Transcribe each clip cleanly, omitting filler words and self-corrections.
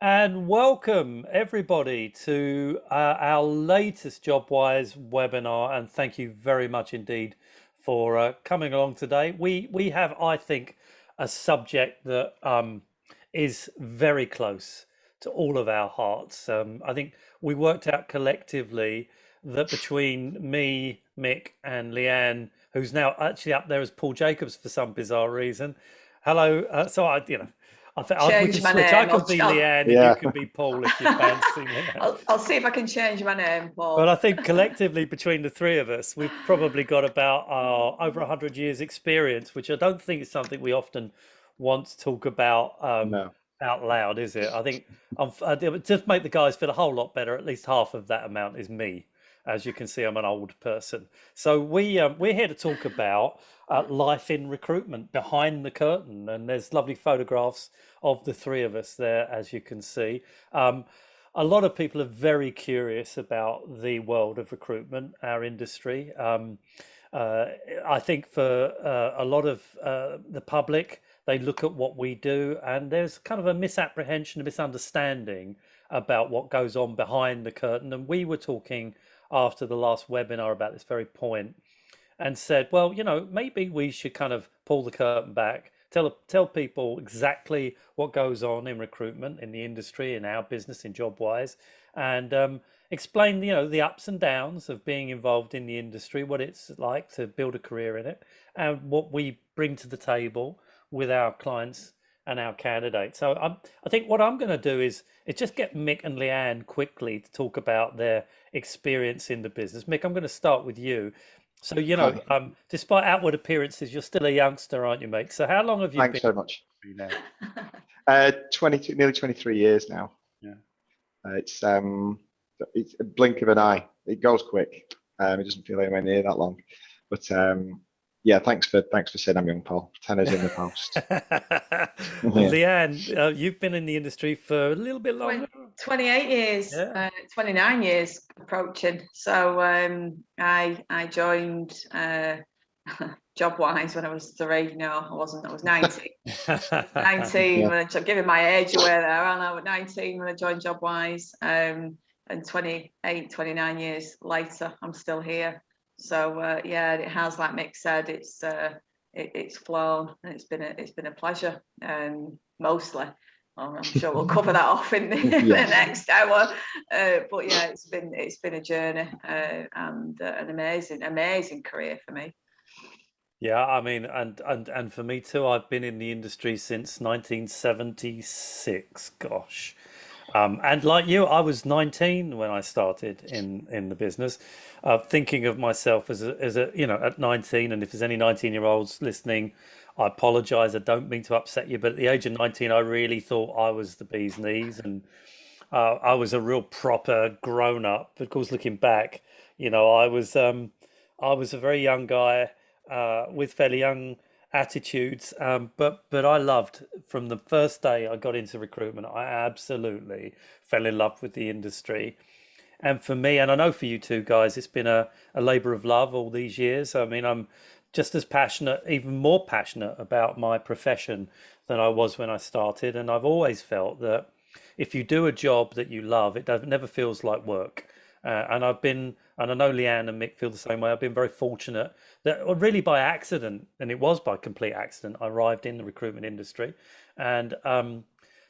And welcome everybody to our latest Jobwise webinar. And thank you very much indeed for coming along today. We have, I think, a subject that is very close to all of our hearts. I think we worked out collectively that between me, Mick, and Leanne, who's now actually up there as Paul Jacobs for some bizarre reason. Hello. I think we can Change my switch. I name. can be Leanne and you Yeah. can be Paul if you fancy Leanne. I'll see if I can change my name, But I Paul. think collectively between the three of us, we've probably got about over 100 years experience, which I don't think is something we often want to talk about No. out loud, is it? I think just make the guys feel a whole lot better. At least half of that amount is me. As you can see, I'm an old person. So we're here to talk about life in recruitment, behind the curtain, and there's lovely photographs of the three of us there, as you can see. A lot of people are very curious about the world of recruitment, our industry. I think for a lot of the public, they look at what we do, and there's kind of a misapprehension, a misunderstanding about what goes on behind the curtain. And we were talking after the last webinar about this very point and said, well, maybe we should kind of pull the curtain back, tell people exactly what goes on in recruitment, in the industry, in our business, in Jobwise, and explain, the ups and downs of being involved in the industry, what it's like to build a career in it, and what we bring to the table with our clients and our candidates. So I think what I'm going to do is just get Mick and Leanne quickly to talk about their experience in the business. Mick, I'm going to start with you. So, Hi. despite outward appearances, you're still a youngster, aren't you, mate? So how long have you Thanks been very much. now? 22, nearly 23 years now. Yeah. It's a blink of an eye. It goes quick. It doesn't feel anywhere near that long. But yeah, thanks for saying I'm young, Paul. Tenner's in the post. And Yeah. Leanne, you've been in the industry for a little bit longer. 28 years, Yeah. 29 years approaching. So I joined Jobwise when I was 3. No, I wasn't. I was 19. 19, Yeah. when I'm giving my age away there. I was 19 when I joined Jobwise. And 28, 29 years later, I'm still here. So yeah, it has, like Mick said, it's flown, and it's been a pleasure. Mostly. I'm sure we'll cover that off in the, Yeah. the next hour. But yeah, it's been a journey and an amazing career for me. Yeah, I mean, and for me too, I've been in the industry since 1976. Gosh. And like you, I was 19 when I started in the business, thinking of myself as a at 19. And if there's any 19-year-olds listening, I apologize. I don't mean to upset you, but at the age of 19, I really thought I was the bee's knees, and I was a real proper grown up. Of course, looking back, I was a very young guy with fairly young attitudes, but I loved from the first day I got into recruitment. I absolutely fell in love with the industry. And for me, and I know for you too, guys, it's been a labor of love all these years. I mean, I'm just as passionate, even more passionate about my profession than I was when I started. And I've always felt that if you do a job that you love, never feels like work. And I know Leanne and Mick feel the same way. I've been very fortunate that, well, really by accident, and it was by complete accident, I arrived in the recruitment industry and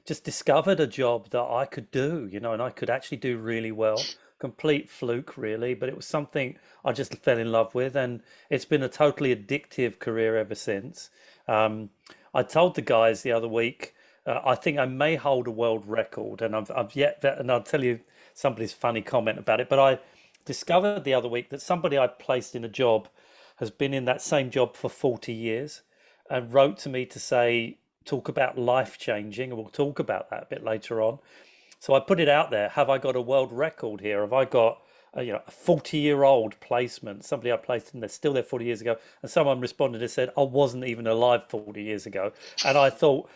just discovered a job that I could do, and I could actually do really well. Complete fluke, really, but it was something I just fell in love with, and it's been a totally addictive career ever since. Um, I told the guys the other week, I think I may hold a world record, and and I'll tell you somebody's funny comment about it, but I discovered the other week that somebody I placed in a job has been in that same job for 40 years and wrote to me to say, talk about life changing, and we'll talk about that a bit later on. So I put it out there. Have I got a world record here? Have I got a 40-year-old placement? Somebody I placed and they're still there 40 years ago. And someone responded and said, I wasn't even alive 40 years ago. And I thought,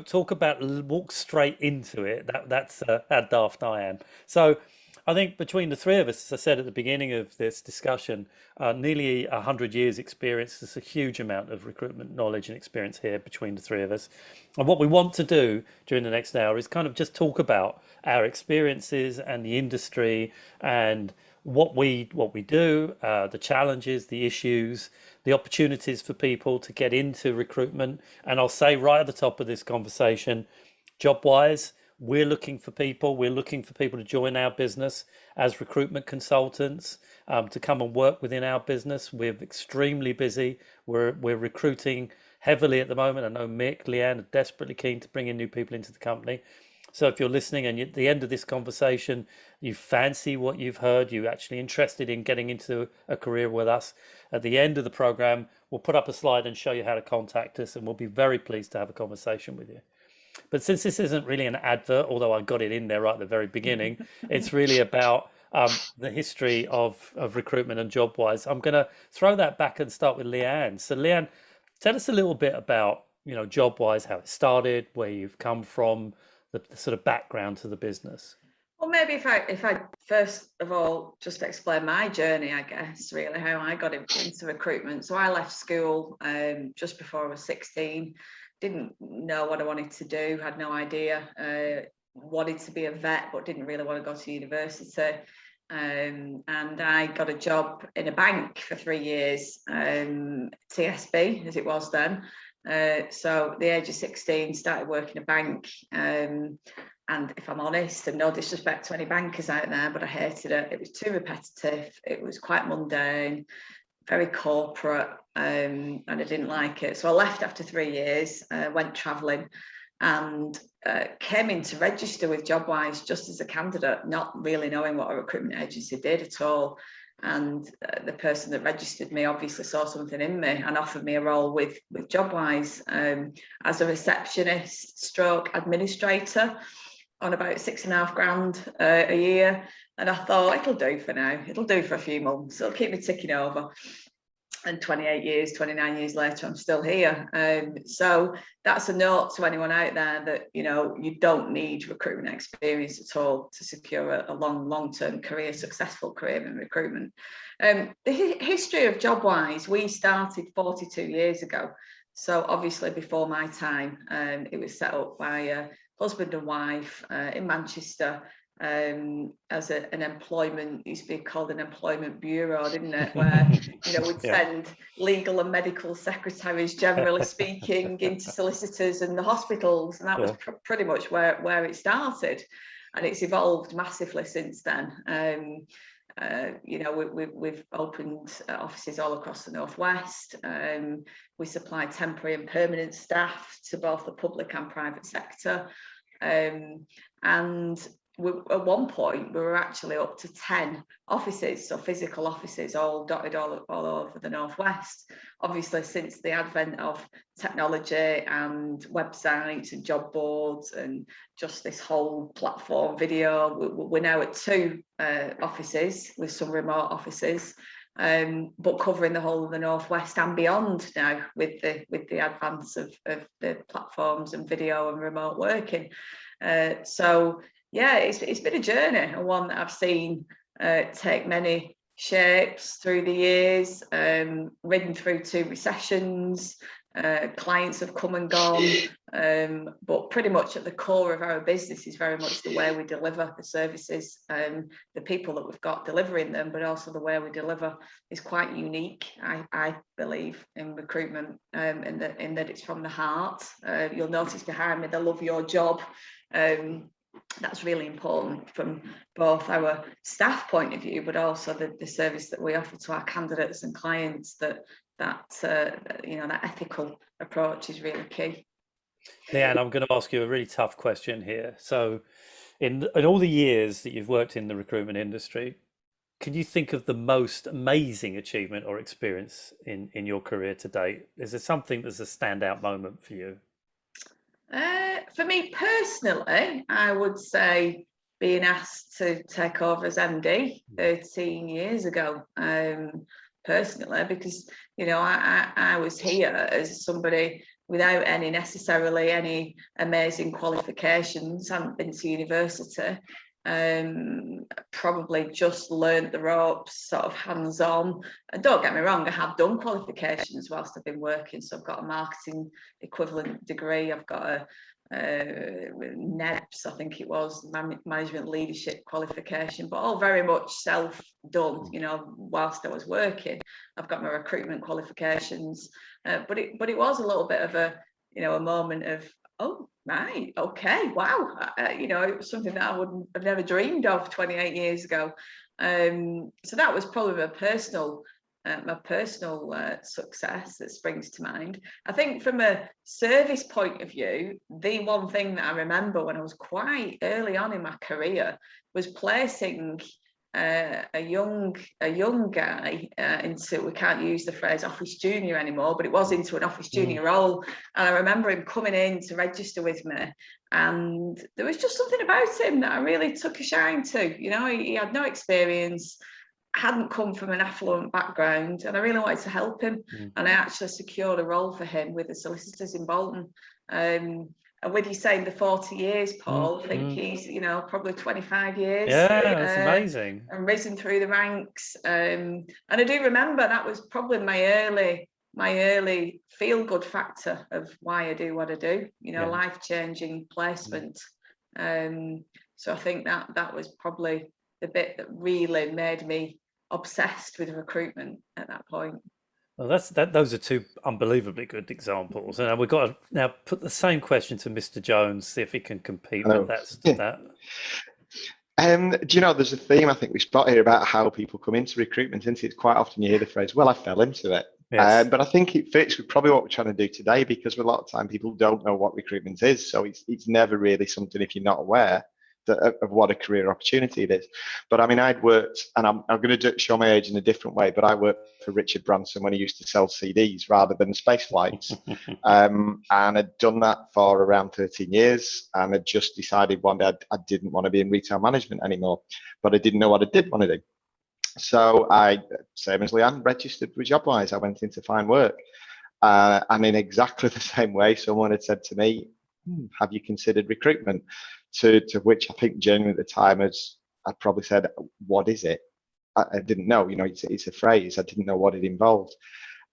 talk about walk straight into it. That's how daft I am. So I think between the three of us, as I said at the beginning of this discussion, nearly 100 years experience. There's a huge amount of recruitment knowledge and experience here between the three of us. And what we want to do during the next hour is kind of just talk about our experiences and the industry and what we do, the challenges, the issues, the opportunities for people to get into recruitment. And I'll say right at the top of this conversation, Jobwise, we're looking for people. We're looking for people to join our business as recruitment consultants, to come and work within our business. We're extremely busy. We're recruiting heavily at the moment. I know Mick, Leanne are desperately keen to bring in new people into the company. So if you're listening and at the end of this conversation, you fancy what you've heard, you're actually interested in getting into a career with us, at the end of the program, we'll put up a slide and show you how to contact us, and we'll be very pleased to have a conversation with you. But since this isn't really an advert, although I got it in there right at the very beginning, it's really about the history of recruitment and Jobwise. I'm going to throw that back and start with Leanne. So Leanne, tell us a little bit about, Jobwise, how it started, where you've come from, the sort of background to the business. Well, maybe if I first of all just explain my journey, I guess, really how I got into recruitment. So I left school just before I was 16. Didn't know what I wanted to do, had no idea. Wanted to be a vet, but didn't really want to go to university. And I got a job in a bank for 3 years, TSB as it was then. So at the age of 16, started working in a bank. And if I'm honest, and no disrespect to any bankers out there, but I hated it. It was too repetitive. It was quite mundane, very corporate, and I didn't like it. So I left after 3 years, went travelling, and came in to register with Jobwise just as a candidate, not really knowing what a recruitment agency did at all. And the person that registered me obviously saw something in me and offered me a role with Jobwise as a receptionist stroke administrator on about 6.5 grand a year. And I thought, it'll do for now. It'll do for a few months. It'll keep me ticking over. And 29 years later, I'm still here. So that's a note to anyone out there that, you don't need recruitment experience at all to secure a long-term career, successful career in recruitment. The history of Jobwise, we started 42 years ago. So obviously before my time, it was set up by a husband and wife in Manchester, as an employment, used to be called an employment bureau, didn't it, where we'd send legal and medical secretaries, generally speaking, into solicitors and the hospitals, and that was pretty much where it started, and it's evolved massively since then. We've opened offices all across the Northwest. We supply temporary and permanent staff to both the public and private sector, and at one point we were actually up to 10 offices, so physical offices all dotted all over the Northwest. Obviously, since the advent of technology and websites and job boards and just this whole platform video, we're now at 2 offices with some remote offices, but covering the whole of the Northwest and beyond now with the advance of the platforms and video and remote working. So yeah, it's been a journey, and one that I've seen take many shapes through the years, ridden through 2 recessions. Clients have come and gone, but pretty much at the core of our business is very much the way we deliver the services, the people that we've got delivering them, but also the way we deliver is quite unique, I believe, in recruitment, in that it's from the heart. You'll notice behind me the love your job. That's really important from both our staff point of view, but also the service that we offer to our candidates and clients. That ethical approach is really key. Leanne, I'm going to ask you a really tough question here. So, in all the years that you've worked in the recruitment industry, can you think of the most amazing achievement or experience in your career to date? Is there something that's a standout moment for you? For me personally, I would say being asked to take over as MD 13 years ago, personally, because I was here as somebody without necessarily any amazing qualifications, hadn't been to university, probably just learnt the ropes, sort of hands-on. And don't get me wrong, I have done qualifications whilst I've been working. So I've got a marketing equivalent degree. I've got a NEBS, I think it was, management leadership qualification, but all very much self-done, you know, whilst I was working. I've got my recruitment qualifications, but it was a little bit of a, you know, a moment of, oh, right, okay, wow, you know, it was something that I wouldn't have never dreamed of 28 years ago. So that was probably my personal success that springs to mind. I think from a service point of view, the one thing that I remember when I was quite early on in my career was placing a young guy into, we can't use the phrase office junior anymore, but it was into an office junior role. And I remember him coming in to register with me, and there was just something about him that I really took a shine to. You know, he had no experience, hadn't come from an affluent background, and I really wanted to help him. And I actually secured a role for him with the solicitors in Bolton. And with you saying the 40 years, Paul, I think he's, you know, probably 25 years. Yeah, that's amazing. And risen through the ranks. And I do remember that was probably my early feel-good factor of why I do what I do, you know, life-changing placement. So I think that was probably the bit that really made me obsessed with recruitment at that point. Well, those are two unbelievably good examples, and we've got to now put the same question to Mr. Jones, see if he can compete with that. Do you know, there's a theme I think we spot here about how people come into recruitment, isn't it? It's quite often you hear the phrase, well, I fell into it. Yes. But I think it fits with probably what we're trying to do today, because a lot of time people don't know what recruitment is. So it's never really something, if you're not aware of what a career opportunity it is. But I mean, I'd worked, and I'm going to show my age in a different way, but I worked for Richard Branson when he used to sell CDs rather than space flights. And I'd done that for around 13 years, and I'd just decided one day I didn't want to be in retail management anymore, but I didn't know what I did want to do. So I, same as Leanne, registered with Jobwise. I went in to find work. And in exactly the same way, someone had said to me, have you considered recruitment? To which I think genuinely at the time, as I probably said, what is it? I didn't know, you know, it's a phrase. I didn't know what it involved.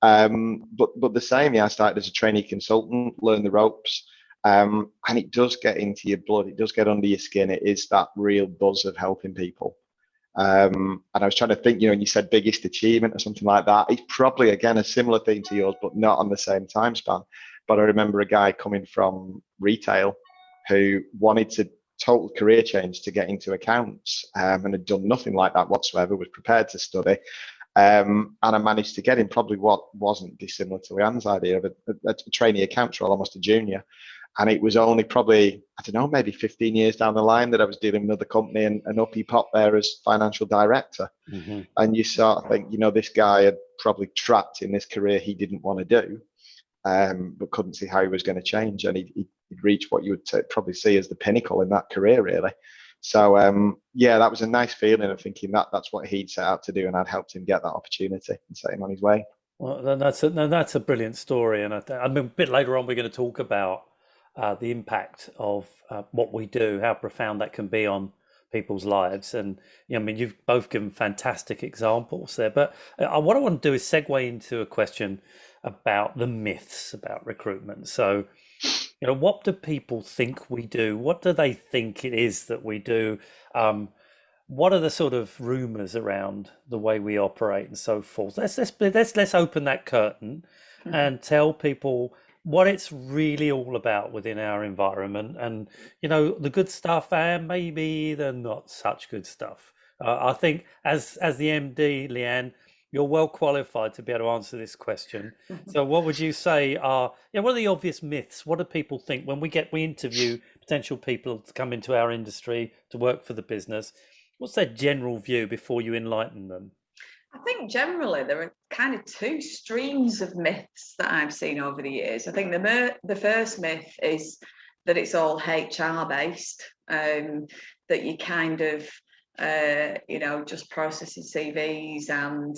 But the same, I started as a trainee consultant, learn the ropes. And it does get into your blood. It does get under your skin. It is that real buzz of helping people. And I was trying to think, you know, and you said biggest achievement or something like that. It's probably, again, a similar theme to yours, but not on the same time span. But I remember a guy coming from retail who wanted to total career change to get into accounts, and had done nothing like that whatsoever, was prepared to study. And I managed to get him probably what wasn't dissimilar to Leanne's idea of a trainee accounts role, almost a junior. And it was only probably, I don't know, maybe 15 years down the line that I was dealing with another company, and up he popped there as financial director. And you sort of think, you know, this guy had probably trapped in this career he didn't want to do, but couldn't see how he was going to change. And he'd reached what you would probably see as the pinnacle in that career, really. So, yeah, that was a nice feeling of thinking that's what he'd set out to do, and I'd helped him get that opportunity and set him on his way. Well, then that's a brilliant story. And I mean, a bit later on, we're going to talk about the impact of what we do, how profound that can be on people's lives. And I mean, you've both given fantastic examples there. But what I want to do is segue into a question about the myths about recruitment. So, you know, what do people think we do? What do they think it is that we do? What are the sort of rumors around the way we operate and so forth? Let's open that curtain and tell people what it's really all about within our environment, and you know, the good stuff and maybe the not such good stuff. I think as the MD, Leanne, you're well qualified to be able to answer this question. So what would you say are, what are the obvious myths? What do people think when we interview potential people to come into our industry to work for the business? What's their general view before you enlighten them? I think generally there are kind of two streams of myths that I've seen over the years. I think the first myth is that it's all HR based, that you kind of, you know, just processing CVs and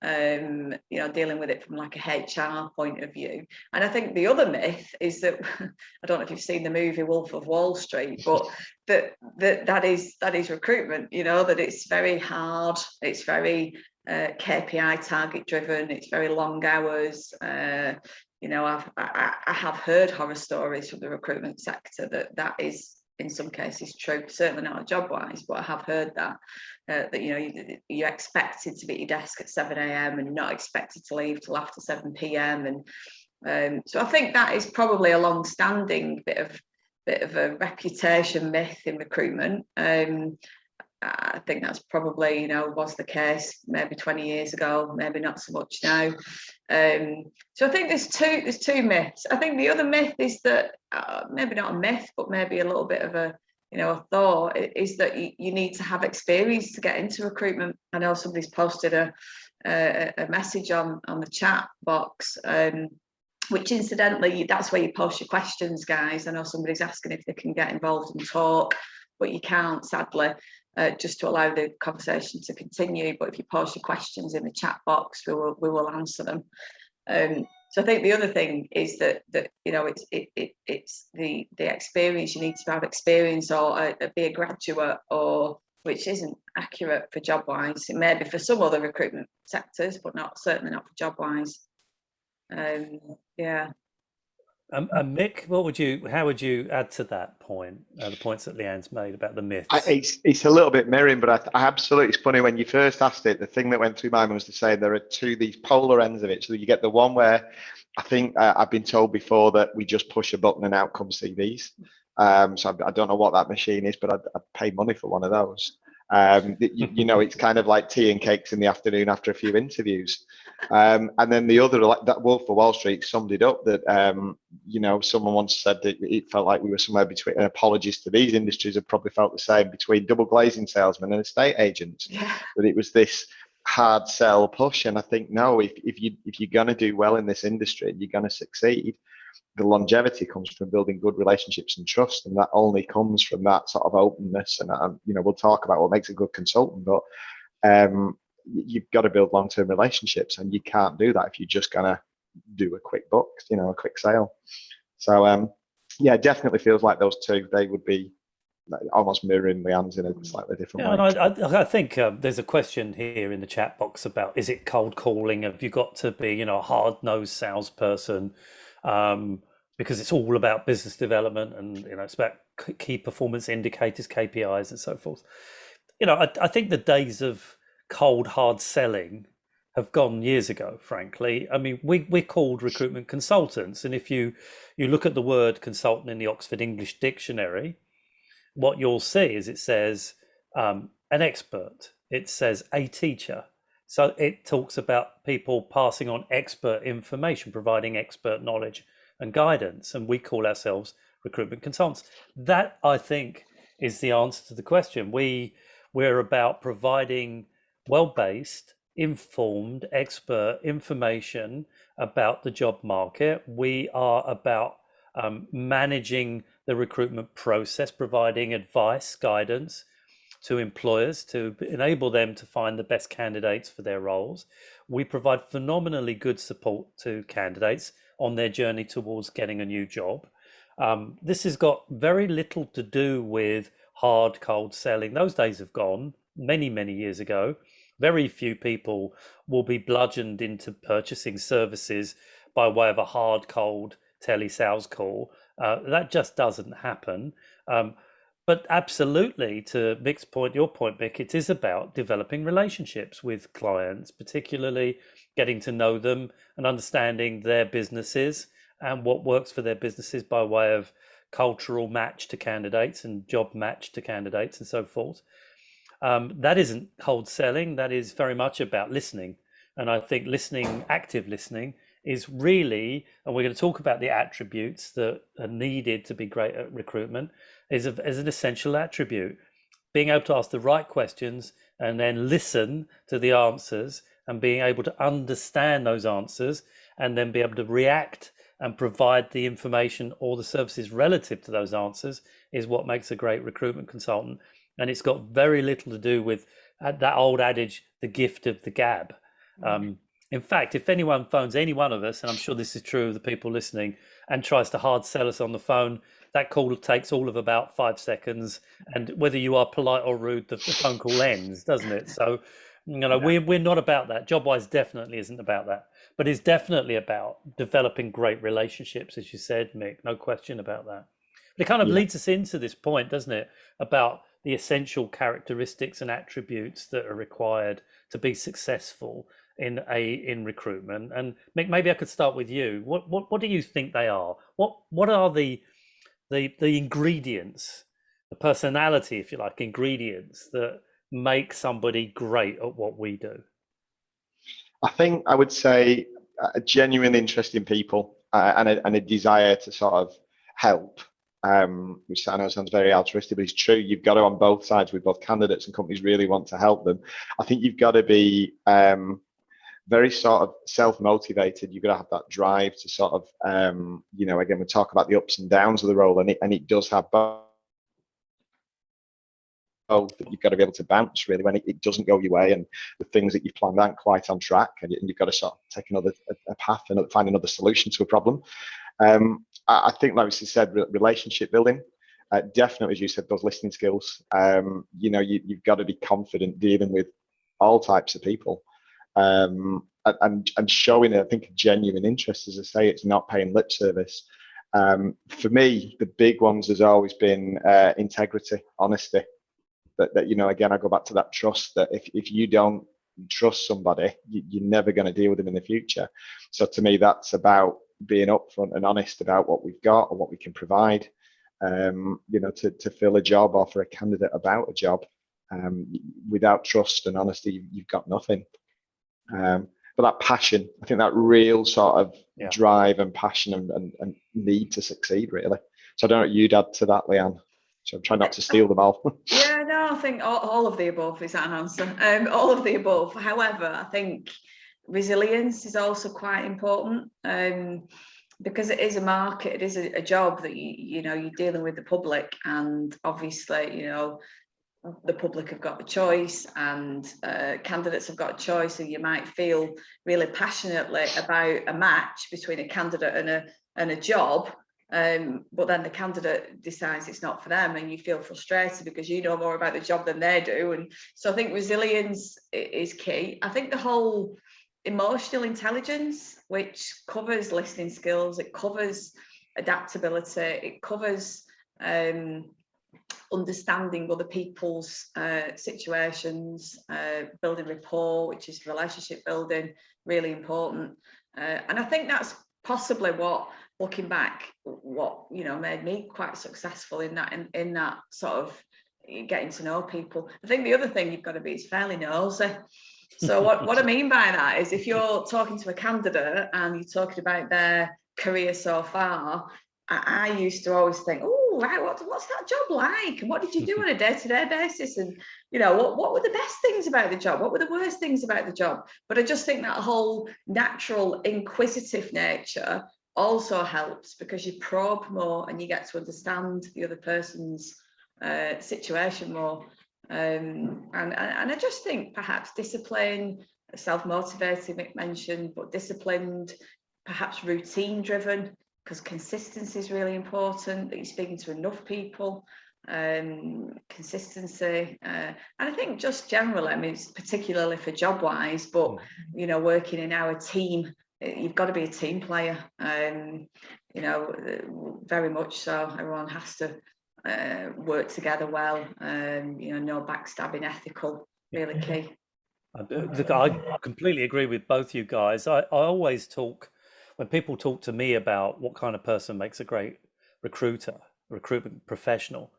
you know, dealing with it from like a HR point of view. And I think the other myth is that I don't know if you've seen the movie Wolf of Wall Street, but that is recruitment. You know, that it's very hard, it's very KPI target driven, it's very long hours. You know, I have heard horror stories from the recruitment sector that is in some cases true, certainly not at Jobwise, but I have heard that that you know you're expected to be at your desk at 7 a.m. and you're not expected to leave till after 7 p.m. and so I think that is probably a long-standing bit of a reputation myth in recruitment. I think that's probably, you know, was the case maybe 20 years ago, maybe not so much now. So I think there's two myths. I think the other myth is that maybe not a myth, but maybe a little bit of a, you know, a thought is that you need to have experience to get into recruitment. I know somebody's posted a message on the chat box, which incidentally, that's where you post your questions, guys. I know somebody's asking if they can get involved and talk, but you can't, sadly. Just to allow the conversation to continue, but if you post your questions in the chat box, we will answer them. So I think the other thing is that you know it's the experience. You need to have experience or be a graduate, or which isn't accurate for Jobwise. It may be for some other recruitment sectors, but certainly not for Jobwise. Yeah. Mick, how would you add to that point, the points that Leanne's made about the myths? It's a little bit mirroring, but I absolutely, it's funny when you first asked it, the thing that went through my mind was to say there are these polar ends of it. So you get the one where I think I've been told before that we just push a button and out come CVs. So I don't know what that machine is, but I'd pay money for one of those. You know, it's kind of like tea and cakes in the afternoon after a few interviews. And then the other, like that Wolf of Wall Street summed it up that, you know, someone once said that it felt like we were somewhere between, and apologies to these industries have probably felt the same, between double glazing salesmen and estate agents. Yeah. That it was this hard sell push. And I think, no, if you're going to do well in this industry, you're going to succeed, the longevity comes from building good relationships and trust, and that only comes from that sort of openness. And you know, we'll talk about what makes a good consultant, but you've got to build long-term relationships, and you can't do that if you're just gonna do a quick book, you know, a quick sale. So yeah, it definitely feels like those two, they would be almost mirroring Leanne's in a slightly different way. And I think there's a question here in the chat box about, is it cold calling? Have you got to be, you know, a hard-nosed salesperson? Because it's all about business development, and you know, it's about key performance indicators, KPIs, and so forth. You know, I think the days of cold hard selling have gone years ago, frankly. I mean, we're called recruitment consultants, and if you look at the word consultant in the Oxford English Dictionary, what you'll see is it says an expert, it says a teacher. So it talks about people passing on expert information, providing expert knowledge and guidance, and we call ourselves recruitment consultants. That, I think, is the answer to the question. We're about providing well-based, informed, expert information about the job market. We are about managing the recruitment process, providing advice, guidance to employers to enable them to find the best candidates for their roles. We provide phenomenally good support to candidates on their journey towards getting a new job. This has got very little to do with hard, cold selling. Those days have gone many, many years ago. Very few people will be bludgeoned into purchasing services by way of a hard, cold tele-sales call. That just doesn't happen. But absolutely, to Mick's point, your point, Mick, it is about developing relationships with clients, particularly getting to know them and understanding their businesses and what works for their businesses by way of cultural match to candidates and job match to candidates and so forth. That isn't cold selling. That is very much about listening. And I think listening, active listening, is really, and we're going to talk about the attributes that are needed to be great at recruitment, is an essential attribute. Being able to ask the right questions and then listen to the answers and being able to understand those answers and then be able to react and provide the information or the services relative to those answers is what makes a great recruitment consultant. And it's got very little to do with that old adage, the gift of the gab. In fact, if anyone phones any one of us, and I'm sure this is true of the people listening, and tries to hard sell us on the phone, that call takes all of about 5 seconds. And whether you are polite or rude, the phone call ends, doesn't it? So, Yeah. we're not about that. Jobwise definitely isn't about that, but it's definitely about developing great relationships, as you said, Mick. No question about that. But it kind of Yeah. leads us into this point, doesn't it, about the essential characteristics and attributes that are required to be successful in recruitment. And Mick, maybe I could start with you. What do you think they are? What are the ingredients, the personality, if you like, ingredients that make somebody great at what we do? I think I would say a genuine interest in people, and a desire to sort of help, which I know sounds very altruistic, but it's true. You've got to, on both sides, with both candidates and companies, really want to help them. I think you've got to be very sort of self-motivated. You've got to have that drive to sort of, again, we talk about the ups and downs of the role, and it does have both. That you've got to be able to bounce really when it doesn't go your way, and the things that you've planned aren't quite on track, and you've got to sort of take another path and find another solution to a problem. I think, like you said, relationship building, definitely, as you said, those listening skills. You've got to be confident dealing with all types of people, and showing, I think, a genuine interest. As I say, it's not paying lip service. For me, the big ones has always been integrity, honesty. That again, I go back to that trust, that if you don't trust somebody, you're never going to deal with them in the future. So to me, that's about being upfront and honest about what we've got or what we can provide, to fill a job, or for a candidate about a job. Without trust and honesty, you've got nothing. But that passion, I think that real sort of drive and passion and need to succeed, really. So I don't know what you'd add to that, Leanne. So I'm trying not to steal them all. Yeah, no, I think all of the above is that an answer. All of the above. However, I think resilience is also quite important, because it is a market, it is a job that you're dealing with the public, and obviously, the public have got a choice, and candidates have got a choice, and you might feel really passionately about a match between a candidate and a job. But then the candidate decides it's not for them, and you feel frustrated because you know more about the job than they do. And so I think resilience is key. I think the whole emotional intelligence, which covers listening skills, it covers adaptability, it covers understanding other people's situations, building rapport, which is relationship building, really important. And I think that's possibly looking back, what made me quite successful in that sort of getting to know people. I think the other thing you've got to be is fairly nosy. So what I mean by that is, if you're talking to a candidate and you're talking about their career so far, I used to always think, oh, right, what's that job like? And what did you do on a day-to-day basis? And what were the best things about the job? What were the worst things about the job? But I just think that whole natural inquisitive nature also helps, because you probe more and you get to understand the other person's situation more. And I just think perhaps discipline, self-motivated, Mick mentioned, but disciplined, perhaps routine driven, because consistency is really important, that you're speaking to enough people, consistency. And I think just generally, I mean, it's particularly for Jobwise, but, working in our team, you've got to be a team player, very much so. Everyone has to work together well, no backstabbing, ethical, really key. Look, I completely agree with both you guys. I always talk, when people talk to me about what kind of person makes a great recruitment professional,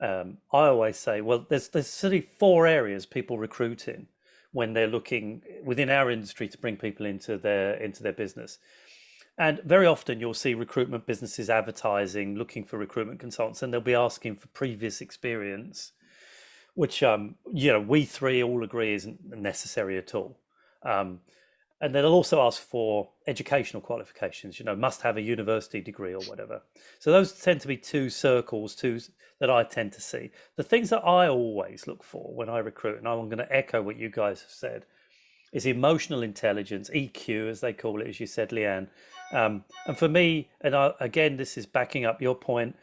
I always say, well, there's sort of 4 areas people recruit in when they're looking within our industry to bring people into their business. And very often you'll see recruitment businesses advertising, looking for recruitment consultants, and they'll be asking for previous experience, which we 3 all agree isn't necessary at all. And they'll also ask for educational qualifications, must have a university degree or whatever. So those tend to be 2 circles, that I tend to see. The things that I always look for when I recruit, and I'm going to echo what you guys have said, is emotional intelligence, EQ, as they call it, as you said, Leanne. And for me, and again, this is backing up your point,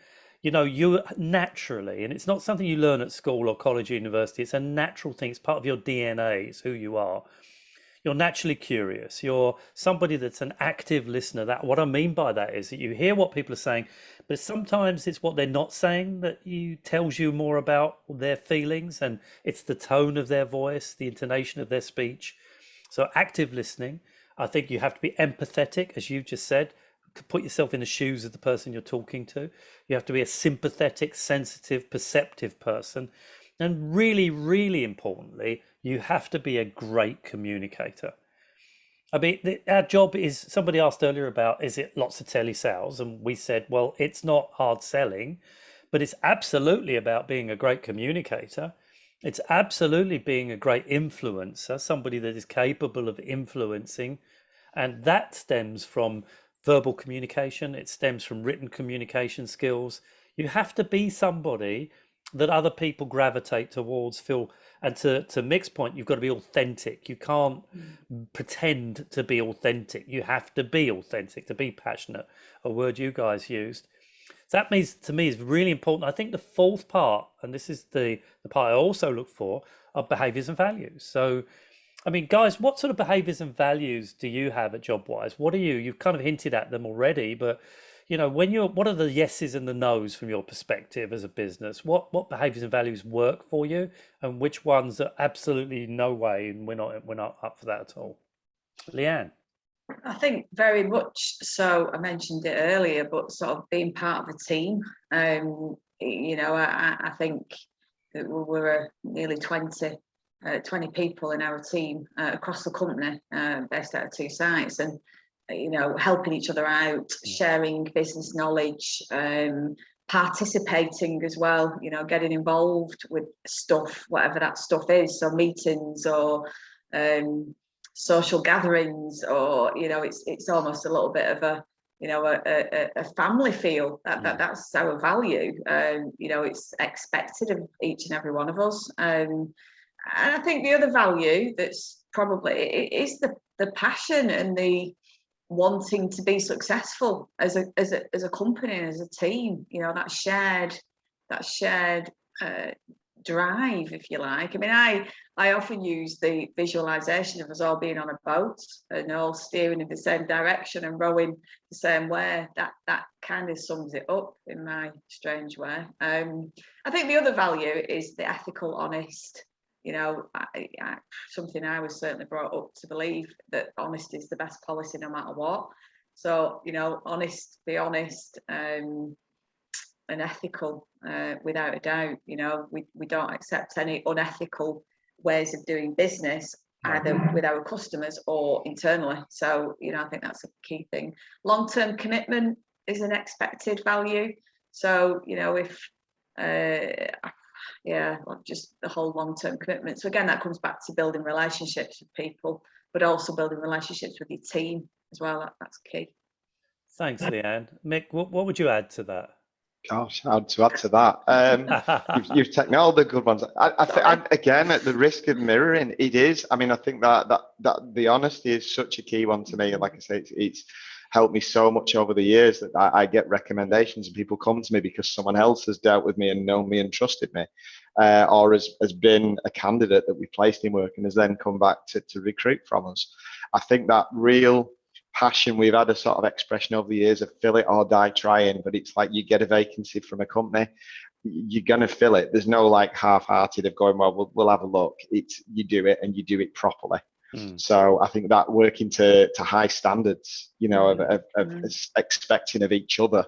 you naturally, and it's not something you learn at school or college or university, it's a natural thing, it's part of your DNA, it's who you are. You're naturally curious. You're somebody that's an active listener. That what I mean by that is that you hear what people are saying, but sometimes it's what they're not saying that you tells you more about their feelings, and it's the tone of their voice, the intonation of their speech. So active listening. I think you have to be empathetic, as you just said. Put yourself in the shoes of the person you're talking to. You have to be a sympathetic, sensitive, perceptive person. And really, really importantly, you have to be a great communicator. I mean, our job is, somebody asked earlier about, is it lots of telesales? And we said, well, it's not hard selling, but it's absolutely about being a great communicator. It's absolutely being a great influencer, somebody that is capable of influencing. And that stems from verbal communication, it stems from written communication skills. You have to be somebody that other people gravitate towards, feel, and to Mick's point, you've got to be authentic. You can't pretend to be authentic. You have to be authentic, to be passionate, a word you guys used. So that means, to me, is really important. I think the fourth part, and this is the part I also look for, are behaviors and values. So, I mean, guys, what sort of behaviors and values do you have at Jobwise? What are you've kind of hinted at them already, but what are the yeses and the nos from your perspective as a business? What behaviors and values work for you, and which ones are absolutely no way, and we're not up for that at all? Leanne. I think very much so. I mentioned it earlier, but sort of being part of a team. I think that we're nearly 20 people in our team across the company, based out of 2 sites, and helping each other out, sharing business knowledge, participating as well, getting involved with stuff, whatever that stuff is, so meetings or social gatherings, or it's almost a little bit of a family feel. That's our value. It's expected of each and every one of us. And I think the other value that's probably is the passion and the wanting to be successful as a company, as a team. That shared drive, if you like. I mean, I often use the visualization of us all being on a boat and all steering in the same direction and rowing the same way. That kind of sums it up in my strange way. I think the other value is the ethical, honest. Something I was certainly brought up to believe, that honesty is the best policy no matter what. So, be honest, and ethical, without a doubt. We don't accept any unethical ways of doing business, either with our customers or internally. So, I think that's a key thing. Long-term commitment is an expected value. So, just the whole long-term commitment. So again, that comes back to building relationships with people, but also building relationships with your team as well. That's key. Thanks, Leanne. Mick, what would you add to that? Gosh, how to add to that? You've taken all the good ones. I think, again, at the risk of mirroring, it is. I mean, I think that the honesty is such a key one to me. Like I say, it's helped me so much over the years that I get recommendations and people come to me because someone else has dealt with me and known me and trusted me, or has been a candidate that we placed in work and has then come back to recruit from us. I think that real passion, we've had a sort of expression over the years of fill it or die trying, but it's like you get a vacancy from a company, you're going to fill it. There's no like half-hearted of going, well, we'll have a look. It's you do it and you do it properly. So I think that working to high standards, of expecting of each other,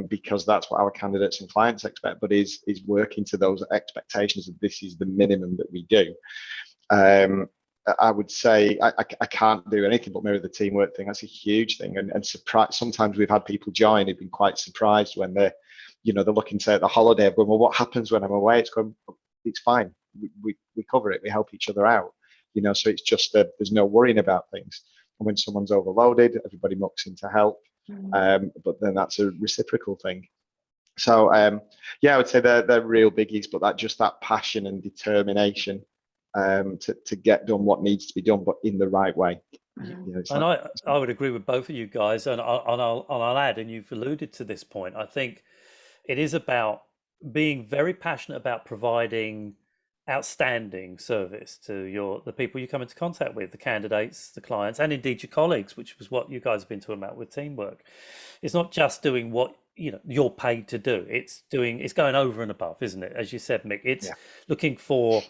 because that's what our candidates and clients expect, but is working to those expectations of this is the minimum that we do. I would say I can't do anything but mirror the teamwork thing. That's a huge thing, and surprise. Sometimes we've had people join who've been quite surprised when they're looking to the holiday. Going, well, what happens when I'm away? It's fine. We cover it. We help each other out. So it's just that there's no worrying about things. And when someone's overloaded, everybody mucks in to help. But then that's a reciprocal thing. So I would say they're real biggies. But that passion and determination to get done what needs to be done, but in the right way. It's And like, I would agree with both of you guys, and I'll add, and you've alluded to this point. I think it is about being very passionate about providing outstanding service to the people you come into contact with, the candidates, the clients, and indeed your colleagues, which was what you guys have been talking about with teamwork. It's not just doing what you're paid to do. It's going over and above, isn't it? As you said, Mick, it's yeah, looking for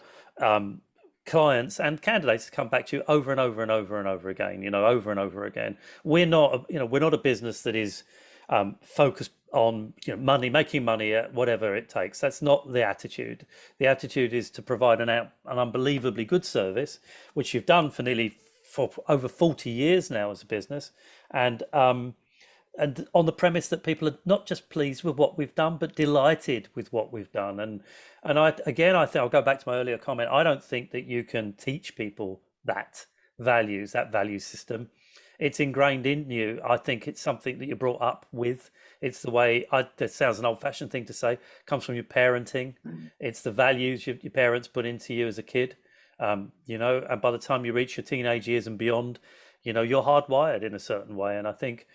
clients and candidates to come back to you over and over and over and over again, over and over again. We're not a business that is focused on money, making money at whatever it takes. That's not the attitude. The attitude is to provide an unbelievably good service, which you've done for over 40 years now as a business, and on the premise that people are not just pleased with what we've done, but delighted with what we've done. And I think I'll go back to my earlier comment. I don't think that you can teach people that value system. It's ingrained in you. I think it's something that you're brought up with. It's the way, that sounds an old-fashioned thing to say, comes from your parenting. It's the values your parents put into you as a kid, and by the time you reach your teenage years and beyond, you're hardwired in a certain way. And I think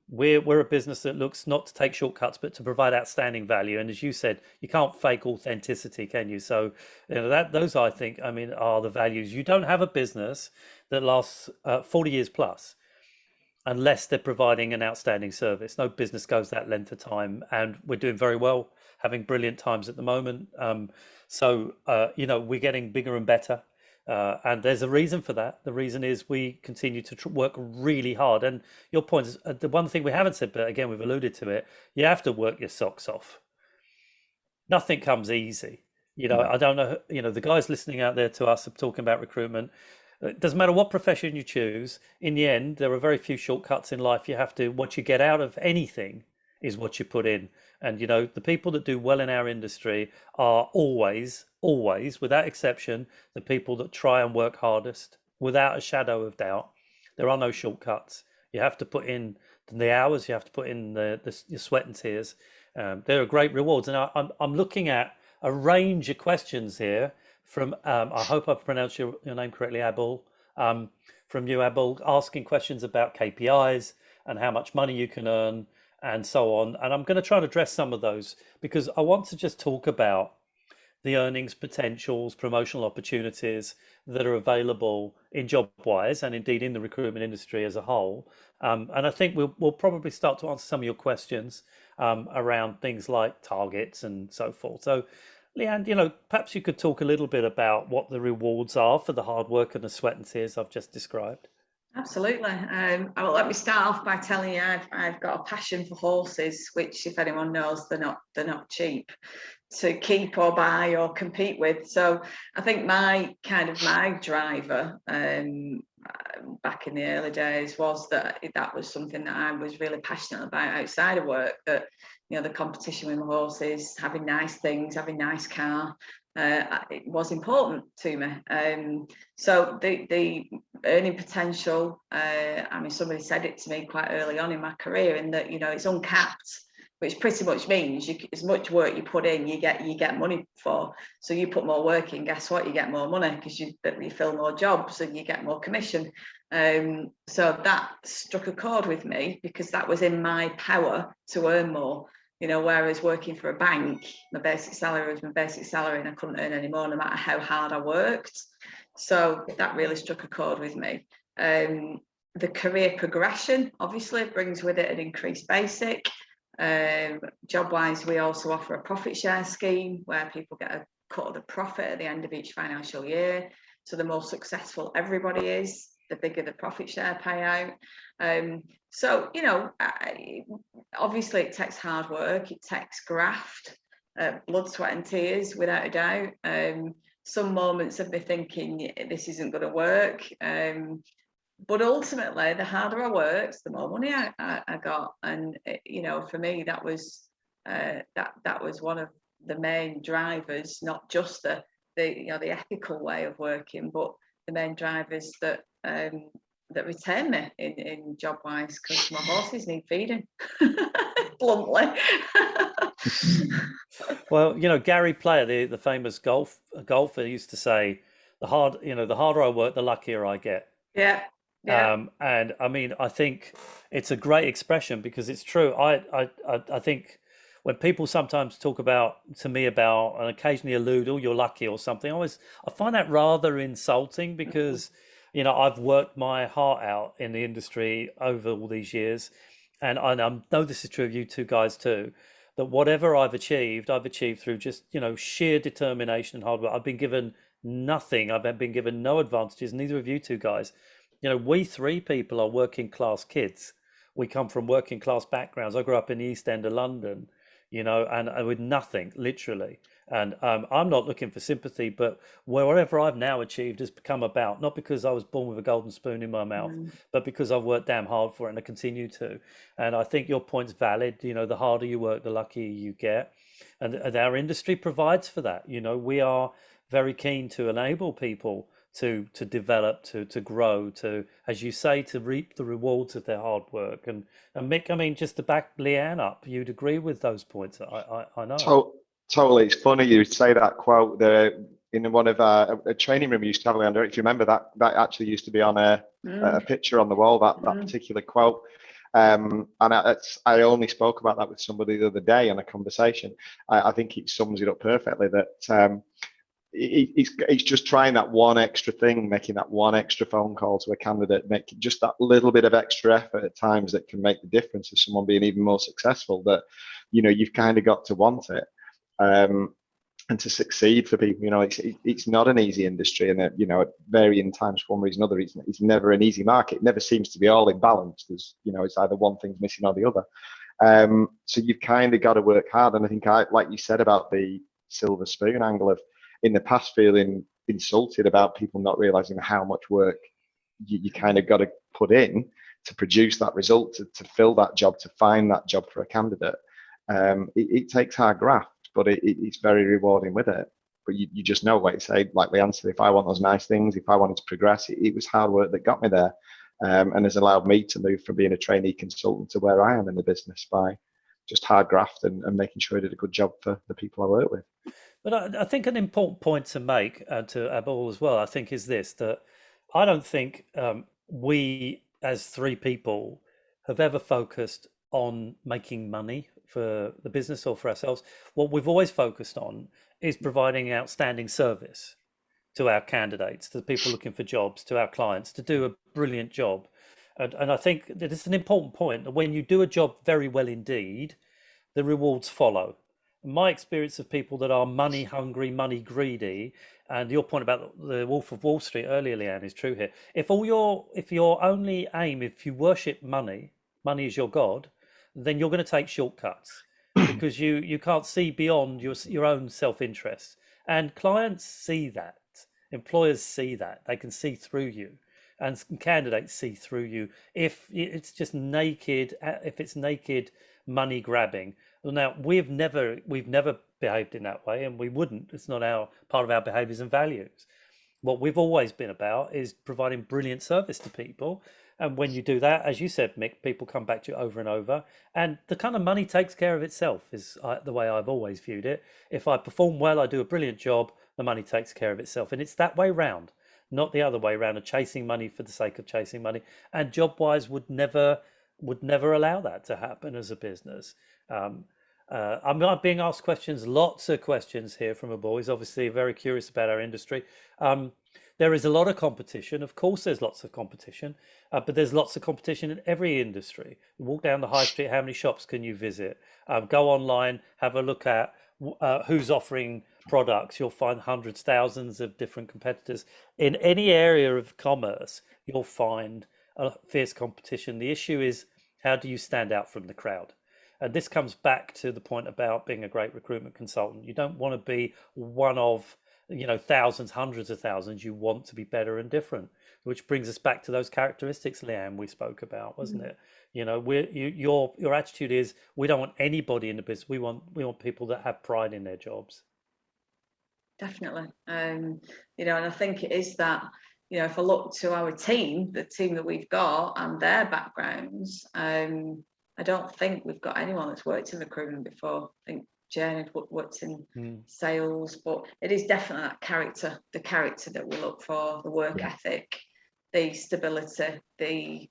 we're a business that looks not to take shortcuts, but to provide outstanding value. And as you said, you can't fake authenticity, can you? So those, I think, are the values. You don't have a business that lasts 40 years plus unless they're providing an outstanding service. No business goes that length of time, and we're doing very well, having brilliant times at the moment. So we're getting bigger and better. And there's a reason for that. The reason is we continue to work really hard. And your point is the one thing we haven't said, but again, we've alluded to it. You have to work your socks off. Nothing comes easy. I don't know, the guys listening out there to us are talking about recruitment. It doesn't matter what profession you choose. In the end, there are very few shortcuts in life. What you get out of anything is what you put in. And, the people that do well in our industry are always, without exception, the people that try and work hardest, without a shadow of doubt. There are no shortcuts. You have to put in the hours, you have to put in your sweat and tears. There are great rewards. And I'm looking at a range of questions here from, I hope I've pronounced your name correctly, Abul, from you, Abul, asking questions about KPIs and how much money you can earn and so on. And I'm going to try and address some of those because I want to just talk about the earnings potentials, promotional opportunities that are available in Jobwise and indeed in the recruitment industry as a whole. And I think we'll probably start to answer some of your questions around things like targets and so forth. So, Leanne, perhaps you could talk a little bit about what the rewards are for the hard work and the sweat and tears I've just described. Absolutely. Well, let me start off by telling you I've got a passion for horses, which, if anyone knows, they're not cheap to keep or buy or compete with. So I think my driver back in the early days was that was something that I was really passionate about outside of work. That the competition with my horses, having nice things, having nice car. It was important to me. So the earning potential, somebody said it to me quite early on in my career, in that it's uncapped, which pretty much means as much work you put in, you get money for. So you put more work in, guess what? You get more money because you fill more jobs and you get more commission. So that struck a chord with me because that was in my power to earn more. Whereas working for a bank, my basic salary was my basic salary and I couldn't earn any more no matter how hard I worked. So that really struck a chord with me. The career progression obviously brings with it an increased basic. Jobwise, we also offer a profit share scheme where people get a cut of the profit at the end of each financial year. So the more successful everybody is, the bigger the profit share payout. So, obviously it takes hard work, it takes graft, blood, sweat and tears, without a doubt. Some moments of me thinking this isn't going to work. But ultimately, the harder I worked, the more money I got. And, for me, that was one of the main drivers, not just the ethical way of working, but the main drivers that retain me in Jobwise, because my horses need feeding, bluntly. Well, Gary Player, the famous golfer, used to say the harder I work, the luckier I get. Yeah. Yeah. And I mean, I think it's a great expression because it's true. I think when people sometimes talk about to me about and occasionally allude, "Oh, you're lucky" or something, I find that rather insulting because I've worked my heart out in the industry over all these years, and I know this is true of you two guys too. That whatever I've achieved through just sheer determination and hard work. I've been given nothing. I've been given no advantages. Neither of you two guys. We three people are working class kids. We come from working class backgrounds. I grew up in the East End of London, and with nothing, literally. And I'm not looking for sympathy, but whatever I've now achieved has become about not because I was born with a golden spoon in my mouth, but because I've worked damn hard for it and I continue to. And I think your point's valid. The harder you work, the luckier you get. And our industry provides for that. We are very keen to enable people to develop, to grow, to, as you say, to reap the rewards of their hard work. And Mick, I mean, just to back Leanne up, you'd agree with those points. I know. Totally. It's funny you say that quote there in one of a training room we used to have, Leander. If you remember that actually used to be on a picture on the wall, that particular quote. And I only spoke about that with somebody the other day in a conversation. I think it sums it up perfectly that it's just trying that one extra thing, making that one extra phone call to a candidate, making just that little bit of extra effort at times that can make the difference of someone being even more successful. That you've kind of got to want it. And to succeed for people, it's not an easy industry, and at varying times for one reason or another, it's never an easy market. It never seems to be all in balance. There's it's either one thing's missing or the other. So you've kind of got to work hard. And I think like you said about the silver spoon angle of in the past feeling insulted about people not realizing how much work you kind of got to put in to produce that result, to fill that job, to find that job for a candidate. It takes hard graft, but it's very rewarding with it. But you just know, like you say, like Leanne said, if I want those nice things, if I wanted to progress, it was hard work that got me there, and has allowed me to move from being a trainee consultant to where I am in the business by just hard graft and making sure I did a good job for the people I work with. But I think an important point to make to Abel as well, I think, is this, that I don't think we as three people have ever focused on making money for the business or for ourselves. What we've always focused on is providing outstanding service to our candidates, to the people looking for jobs, to our clients, to do a brilliant job. And I think that it's an important point that when you do a job very well indeed, the rewards follow. My experience of people that are money hungry, money greedy, and your point about the Wolf of Wall Street earlier, Leanne, is true here. If your only aim, if you worship money, money is your god, then you're going to take shortcuts because you can't see beyond your own self-interest. And clients see that, employers see that, they can see through you, and candidates see through you. If it's just naked, if it's naked money grabbing. Well, now we've never behaved in that way, and we wouldn't. It's not our part of our behaviours and values. What we've always been about is providing brilliant service to people. And when you do that, as you said, Mick, people come back to you over and over. And the kind of money takes care of itself is the way I've always viewed it. If I perform well, I do a brilliant job, the money takes care of itself. And it's that way round, not the other way round of chasing money for the sake of chasing money. And Jobwise would never allow that to happen as a business. I'm not being asked questions, lots of questions here from our boys, obviously very curious about our industry. There is a lot of competition. Of course, there's lots of competition, but there's lots of competition in every industry. Walk down the high street, how many shops can you visit? Go online, have a look at who's offering products. You'll find hundreds, thousands of different competitors. In any area of commerce, you'll find a fierce competition. The issue is, how do you stand out from the crowd? And this comes back to the point about being a great recruitment consultant. You don't want to be one of thousands, hundreds of thousands. You want to be better and different, which brings us back to those characteristics, Leanne, we spoke about, wasn't it? Your attitude is, we don't want anybody in the business. We want people that have pride in their jobs. Definitely. And I think it is that, if I look to our team, the team that we've got and their backgrounds, I don't think we've got anyone that's worked in recruitment before. I think Jane had worked in Mm. sales, but it is definitely that character, the character that we look for, the work ethic, the stability, the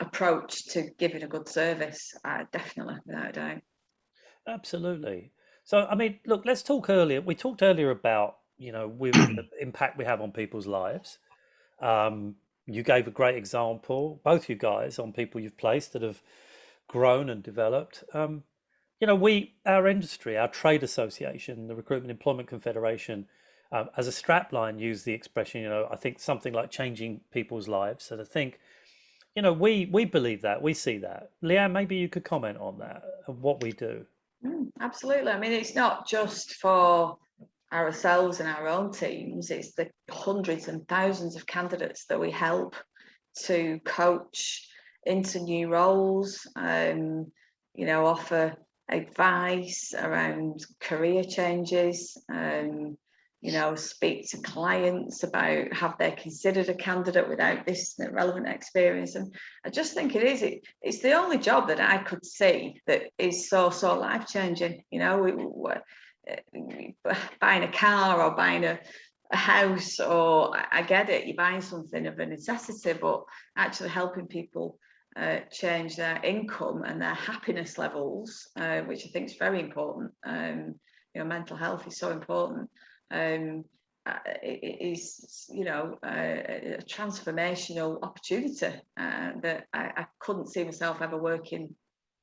approach to giving a good service. Definitely, without a doubt. Absolutely. So, I mean, look, let's talk earlier. We talked earlier about, with the impact we have on people's lives. You gave a great example, both you guys, on people you've placed that have grown and developed. Our industry, our trade association, the Recruitment Employment Confederation, as a strapline, use the expression, I think something like changing people's lives. And I think, we believe that, we see that. Leanne, maybe you could comment on that, of what we do. Absolutely. I mean, it's not just for ourselves and our own teams, it's the hundreds and thousands of candidates that we help to coach into new roles, offer advice around career changes, speak to clients about have they considered a candidate without this relevant experience. And I just think it's the only job that I could see that is so life-changing. Buying a car or buying a house, or I get it, you're buying something of a necessity, but actually helping people change their income and their happiness levels, which I think is very important. Mental health is so important. It is, a transformational opportunity that I couldn't see myself ever working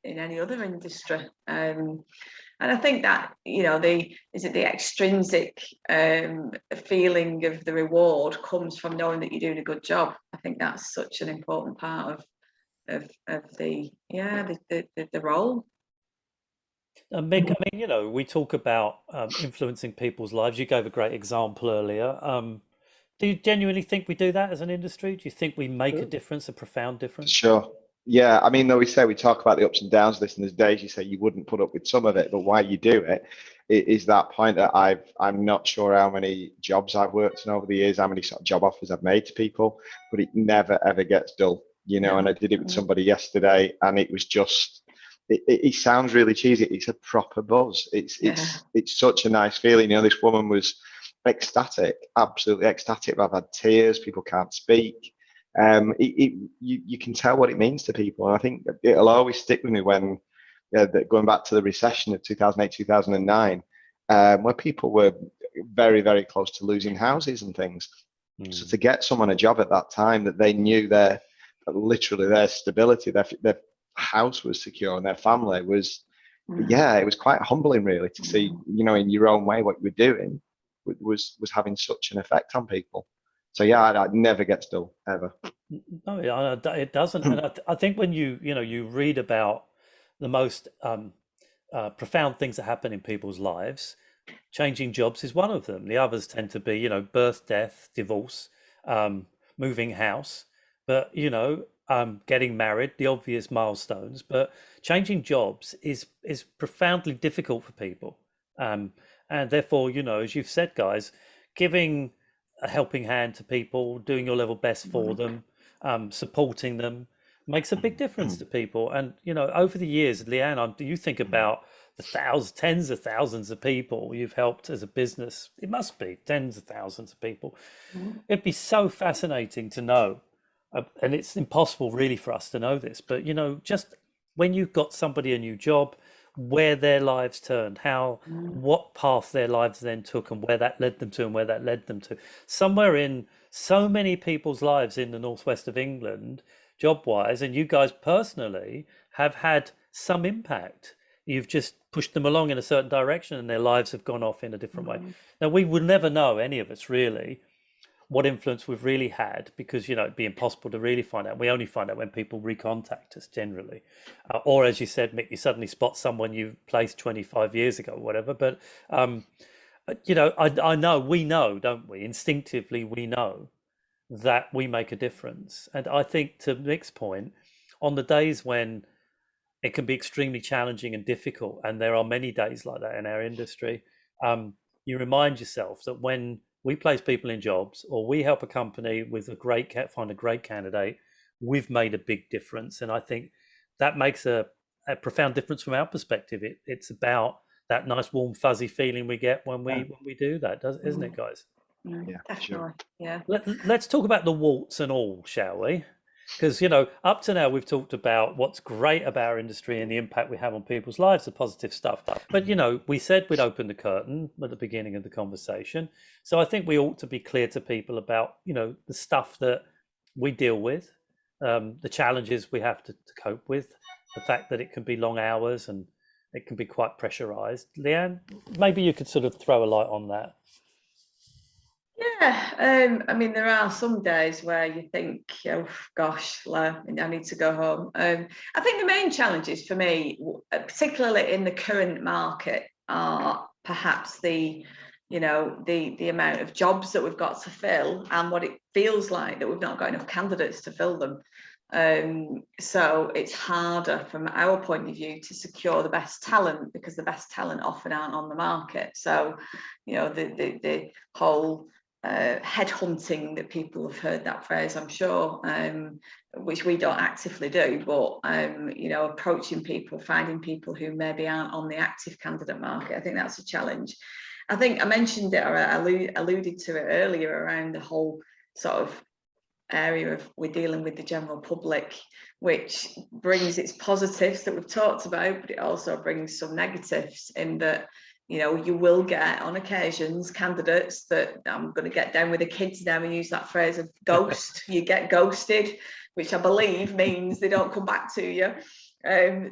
in any other industry. And I think that, the extrinsic feeling of the reward comes from knowing that you're doing a good job. I think that's such an important part of the role. Mick, I mean, we talk about influencing people's lives. You gave a great example earlier. Do you genuinely think we do that as an industry? Do you think we make a difference, a profound difference? Sure. Yeah, I mean, though we talk about the ups and downs of this, and there's days you say you wouldn't put up with some of it, but why you do it is that point that I'm not sure how many jobs I've worked in over the years, how many sort of job offers I've made to people, but it never ever gets dull, And I did it with somebody yesterday, and it was just. It sounds really cheesy. It's a proper buzz. It's such a nice feeling. This woman was ecstatic, absolutely ecstatic. I've had tears. People can't speak. You can tell what it means to people, and I think it'll always stick with me when going back to the recession of 2008, 2009, where people were very, very close to losing houses and things. So to get someone a job at that time that they knew literally their stability, their house was secure and their family was, it was quite humbling really to see, in your own way what you were doing was having such an effect on people. So it never gets dull, ever. No, it doesn't. And I think when you read about the most profound things that happen in people's lives, changing jobs is one of them. The others tend to be, birth, death, divorce, moving house, but getting married, the obvious milestones. But changing jobs is profoundly difficult for people, and therefore, as you've said, guys, giving a helping hand to people, doing your level best for them, supporting them, makes a big difference to people. And over the years, Leanne, you think about the tens of thousands of people you've helped as a business. It must be tens of thousands of people. It'd be so fascinating to know, and it's impossible really for us to know this, but just when you've got somebody a new job, where their lives turned, what path their lives then took, and where that led them to, and where that led them to. Somewhere in so many people's lives in the northwest of England, Jobwise, and you guys personally have had some impact. You've just pushed them along in a certain direction, and their lives have gone off in a different way. Now, we would never know, any of us really, what influence we've really had, because it'd be impossible to really find out. We only find out when people recontact us generally, or as you said, Mick, you suddenly spot someone you placed 25 years ago or whatever. But I know, we know, don't we, instinctively we know that we make a difference. And I think, to Mick's point, on the days when it can be extremely challenging and difficult, and there are many days like that in our industry, you remind yourself that when we place people in jobs, or we help a company with find a great candidate, we've made a big difference. And I think that makes a a profound difference from our perspective. It's about that nice warm fuzzy feeling we get when we do that, isn't it, guys? Yeah, Definitely. sure. Yeah. Let's talk about the warts and all, shall we? Because up to now we've talked about what's great about our industry and the impact we have on people's lives, the positive stuff. But we said we'd open the curtain at the beginning of the conversation, so I think we ought to be clear to people about the stuff that we deal with, the challenges we have to cope with, the fact that it can be long hours and it can be quite pressurized. Leanne, maybe you could sort of throw a light on that. Yeah, I mean, there are some days where you think, oh gosh, I need to go home. I think the main challenges for me, particularly in the current market, are perhaps the amount of jobs that we've got to fill and what it feels like that we've not got enough candidates to fill them. So it's harder from our point of view to secure the best talent because the best talent often aren't on the market. So, the whole headhunting that people have heard that phrase, I'm sure, which we don't actively do, but approaching people, finding people who maybe aren't on the active candidate market, I think that's a challenge. I think I mentioned it, or I alluded to it earlier, around the whole sort of area of we're dealing with the general public, which brings its positives that we've talked about, but it also brings some negatives in that you will get on occasions candidates that, I'm going to get down with the kids now and use that phrase of ghost. You get ghosted, which I believe means they don't come back to you.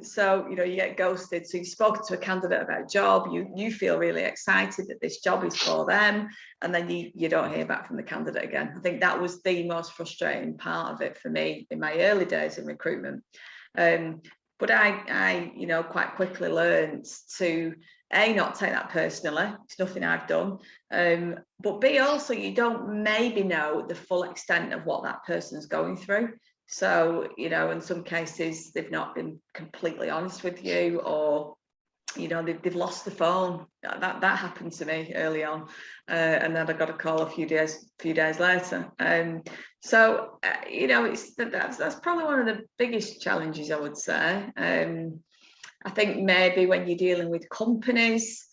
So you get ghosted. So you've spoken to a candidate about a job, you feel really excited that this job is for them, and then you don't hear back from the candidate again. I think that was the most frustrating part of it for me in my early days in recruitment. But I quite quickly learned to not take that personally. It's nothing I've done. But B, also, you don't maybe know the full extent of what that person's going through. So, in some cases, they've not been completely honest with you, or, they've lost the phone. That happened to me early on. And then I got a call a few days later. So, that's probably one of the biggest challenges, I would say. I think maybe when you're dealing with companies,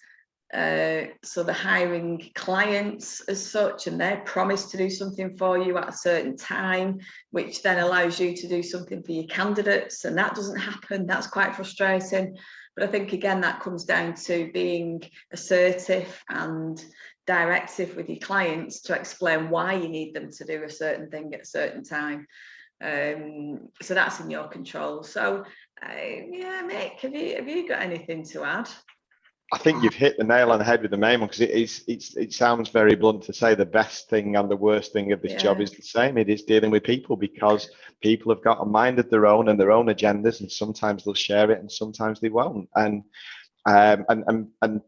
so they're hiring clients as such, and they promise to do something for you at a certain time, which then allows you to do something for your candidates, and that doesn't happen. That's quite frustrating. But I think, again, that comes down to being assertive and directive with your clients to explain why you need them to do a certain thing at a certain time. So that's in your control. So Mick, have you got anything to add? I think you've hit the nail on the head with the main one, because it sounds very blunt to say the best thing and the worst thing of this job is the same. It is dealing with people, because people have got a mind of their own and their own agendas, and sometimes they'll share it and sometimes they won't. And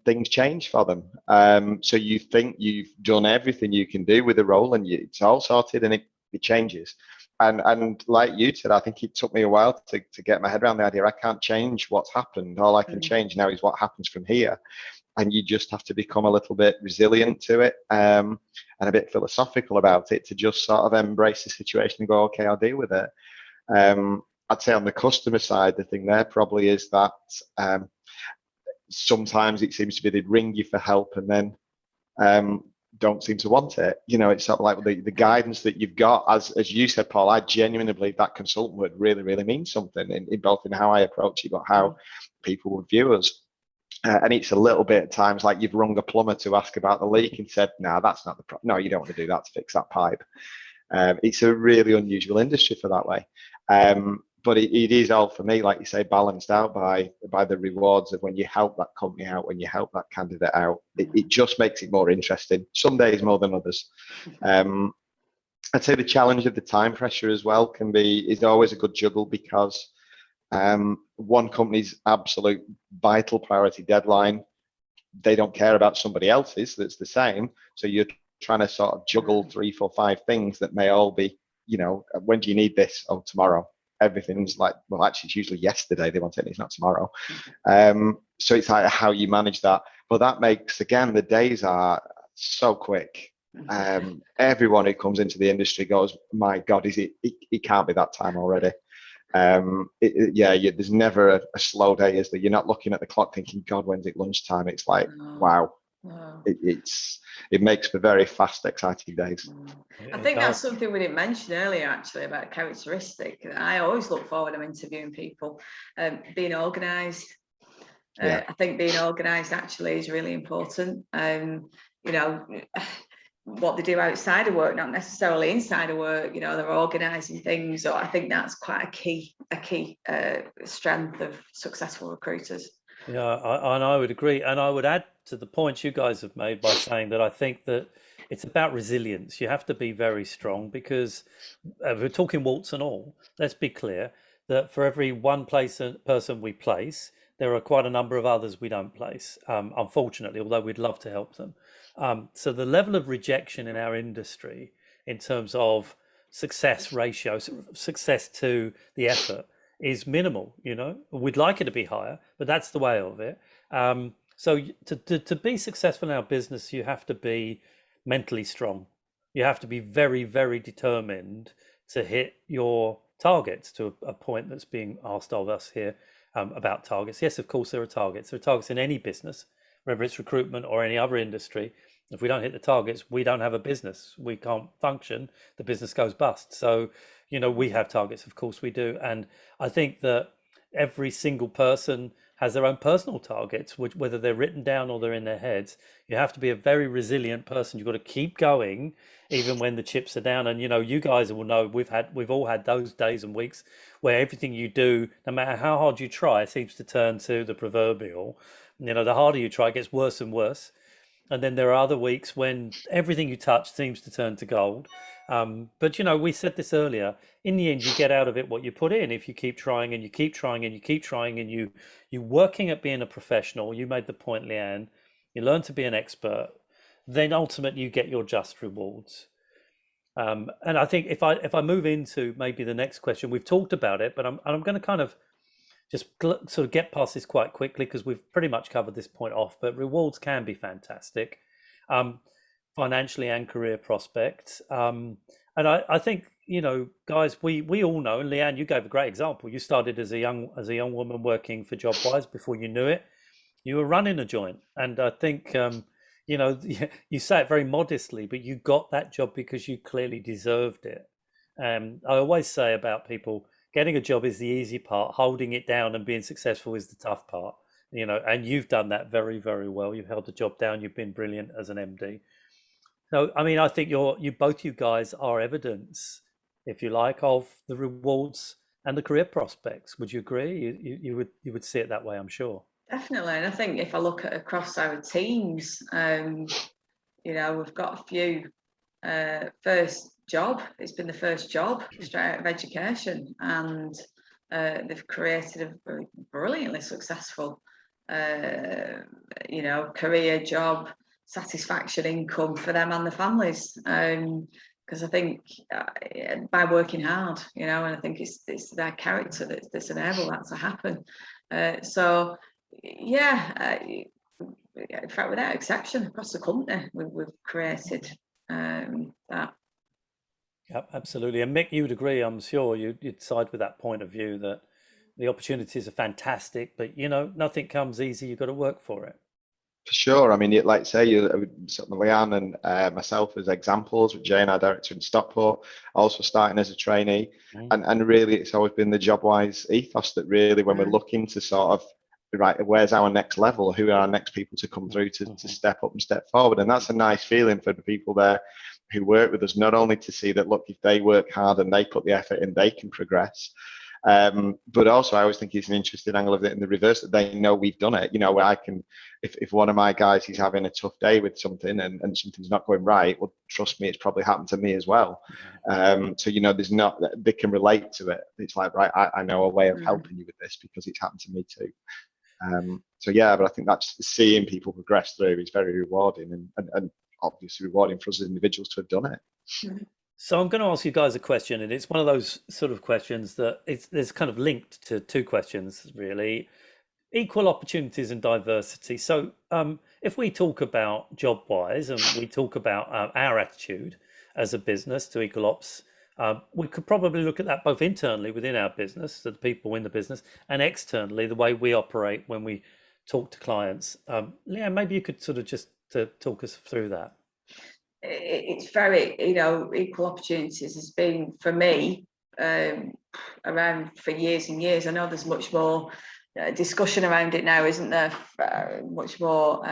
things change for them. So you think you've done everything you can do with the role, and it's all sorted, and it changes. And like you said, I think it took me a while to get my head around the idea. I can't change what's happened. All I can change now is what happens from here. And you just have to become a little bit resilient to it, and a bit philosophical about it, to just sort of embrace the situation and go, okay, I'll deal with it. I'd say on the customer side, the thing there probably is that sometimes it seems to be they'd ring you for help and then don't seem to want it. It's sort of like the guidance that you've got, as you said, Paul. I genuinely believe that consultant would really, really mean something in both in how I approach it, but how people would view us. And it's a little bit at times like you've rung a plumber to ask about the leak and said, no, that's not the problem. No, you don't want to do that to fix that pipe. It's a really unusual industry for that way. But it is all, for me, like you say, balanced out by the rewards of when you help that company out, when you help that candidate out. It just makes it more interesting, some days more than others. I'd say the challenge of the time pressure as well is always a good juggle, because one company's absolute vital priority deadline, they don't care about somebody else's that's the same. So you're trying to sort of juggle 3, 4, 5 things that may all be, when do you need this? Oh, tomorrow. Everything's like, well, actually, it's usually yesterday they want it, it's not tomorrow. So it's like how you manage that. But that makes, again, the days are so quick. Everyone who comes into the industry goes, my God, it can't be that time already. There's never a slow day, is there? You're not looking at the clock thinking, God, when's it lunchtime? It's like, No, wow, no. it makes for very fast, exciting days. I It think that's does. something we didn't mention earlier, actually, about characteristic. I always look forward to interviewing people. Being organised. Yeah. I think being organised actually is really important. You know, what they do outside of work, not necessarily inside of work. You know, they're organising things. So I think that's quite a key strength of successful recruiters. Yeah, and I would agree. And I would add to the points you guys have made by saying that I think that it's about resilience. You have to be very strong because we're talking warts and all. Let's be clear that for every person we place, there are quite a number of others we don't place, unfortunately, although we'd love to help them. So the level of rejection in our industry in terms of success ratio, success to the effort, is minimal. We'd like it to be higher, but that's the way of it. So to be successful in our business, you have to be mentally strong. You have to be very, very determined to hit your targets, to a point that's being asked of us here, about targets. Yes, of course, there are targets. There are targets in any business, whether it's recruitment or any other industry. If we don't hit the targets, we don't have a business. We can't function. The business goes bust. So, we have targets. Of course we do. And I think that every single person has their own personal targets, which, whether they're written down or they're in their heads. You have to be a very resilient person. You've got to keep going even when the chips are down. And you guys will know we've all had those days and weeks where everything you do, no matter how hard you try, seems to turn to the proverbial. The harder you try, it gets worse and worse. And then there are other weeks when everything you touch seems to turn to gold. But we said this earlier. In the end, you get out of it what you put in. If you keep trying and you keep trying and you keep trying and you're working at being a professional. You made the point, Leanne. You learn to be an expert. Then ultimately, you get your just rewards. And I think if I move into maybe the next question, we've talked about it, but I'm going to kind of just sort of get past this quite quickly because we've pretty much covered this point off. But rewards can be fantastic, financially and career prospects. And I think guys, we all know. And Leanne, you gave a great example. You started as a young woman working for Jobwise. Before you knew it, you were running a joint. And I think you say it very modestly, but you got that job because you clearly deserved it. I always say about people, getting a job is the easy part. Holding it down and being successful is the tough part. And you've done that very, very well. You've held the job down. You've been brilliant as an MD. So, I mean, I think both you guys are evidence, if you like, of the rewards and the career prospects. Would you agree? You would see it that way, I'm sure. Definitely. And I think if I look at across our teams, we've got a few first job. It's been the first job straight out of education, and they've created a brilliantly successful career, job, satisfaction, income for them and the families. Because I think by working hard, and I think it's their character that's enabled that to happen. In fact, without exception, across the company, we've created that. Yeah, absolutely. And Mick, you would agree, I'm sure you'd side with that point of view that the opportunities are fantastic, but nothing comes easy. You've got to work for it. For sure. I mean, like say, Leanne and myself as examples, with Jane, our director in Stockport, also starting as a trainee. And really, it's always been the Jobwise ethos that really, when we're looking to sort of, right, where's our next level? Who are our next people to come through to step up and step forward? And that's a nice feeling for the people there who work with us, not only to see that, look, if they work hard and they put the effort in, they can progress. But also, I always think it's an interesting angle of it in the reverse, that they know we've done it. Where I can, if one of my guys is having a tough day with something and something's not going right, well, trust me, it's probably happened to me as well. So there's not, they can relate to it. It's like, right, I know a way of helping you with this because it's happened to me too. But I think that's seeing people progress through is very rewarding and obviously rewarding for us as individuals to have done it. So I'm going to ask you guys a question, and it's one of those sort of questions that there's kind of linked to two questions, really. Equal opportunities and diversity. So if we talk about Jobwise and we talk about our attitude as a business to equal ops, We could probably look at that both internally within our business, so the people in the business, and externally, the way we operate when we talk to clients. Leanne, maybe you could sort of just to talk us through that. It's very, equal opportunities has been for me around for years and years. I know there's much more discussion around it now, isn't there? Much more,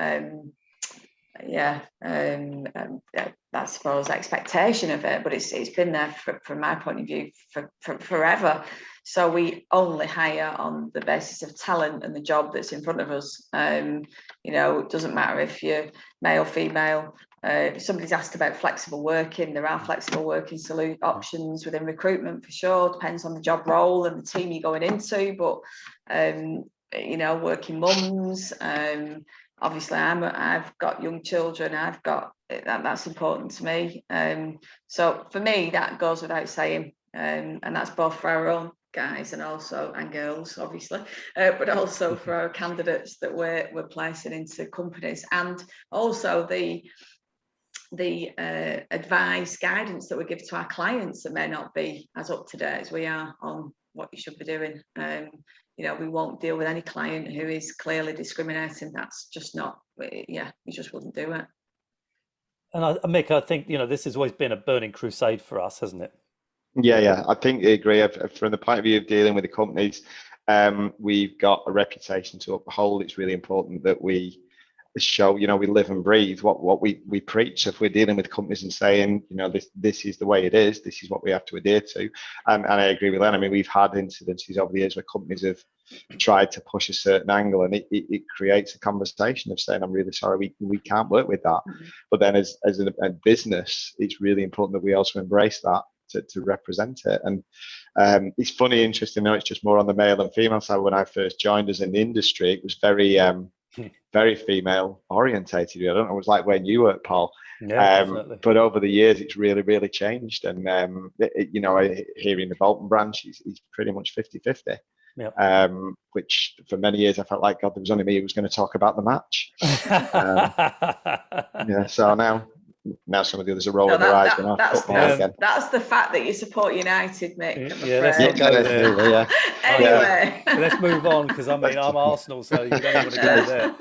I suppose expectation of it, but it's been there from my point of view for forever. So we only hire on the basis of talent and the job that's in front of us. It doesn't matter if you're male, female. Somebody's asked about flexible working. There are flexible working options within recruitment for sure. Depends on the job role and the team you're going into. But working mums. Obviously, I've got young children. I've got that's important to me. So for me, that goes without saying, and that's both for our own guys and girls, obviously, but also for our candidates that we're placing into companies, and also the advice, guidance that we give to our clients that may not be as up to date as we are on what you should be doing. We won't deal with any client who is clearly discriminating. That's just not, we just wouldn't do it. And Mick, I think, this has always been a burning crusade for us, hasn't it? Yeah, I think I agree. From the point of view of dealing with the companies, we've got a reputation to uphold. It's really important that we show, we live and breathe what we preach. If we're dealing with companies and saying, this is the way it is, this is what we have to adhere to. And I agree with Len. I mean, we've had incidences over the years where companies have tried to push a certain angle, and it creates a conversation of saying, I'm really sorry, we can't work with that. Mm-hmm. But then as a business, it's really important that we also embrace that to represent it. And it's funny, interesting, it's just more on the male and female side. When I first joined us in the industry, it was very female orientated. I don't know, it was like when you worked, Paul. Yeah, definitely. But over the years, it's really, really changed. And, here in the Bolton branch, it's pretty much 50-50. Yep. Which for many years I felt like, God, there was only me who was going to talk about the match. So now some of the others are rolling their eyes. That's the fact that you support United, Mick. Anyway, let's move on, because I'm Arsenal, so you don't want to go there.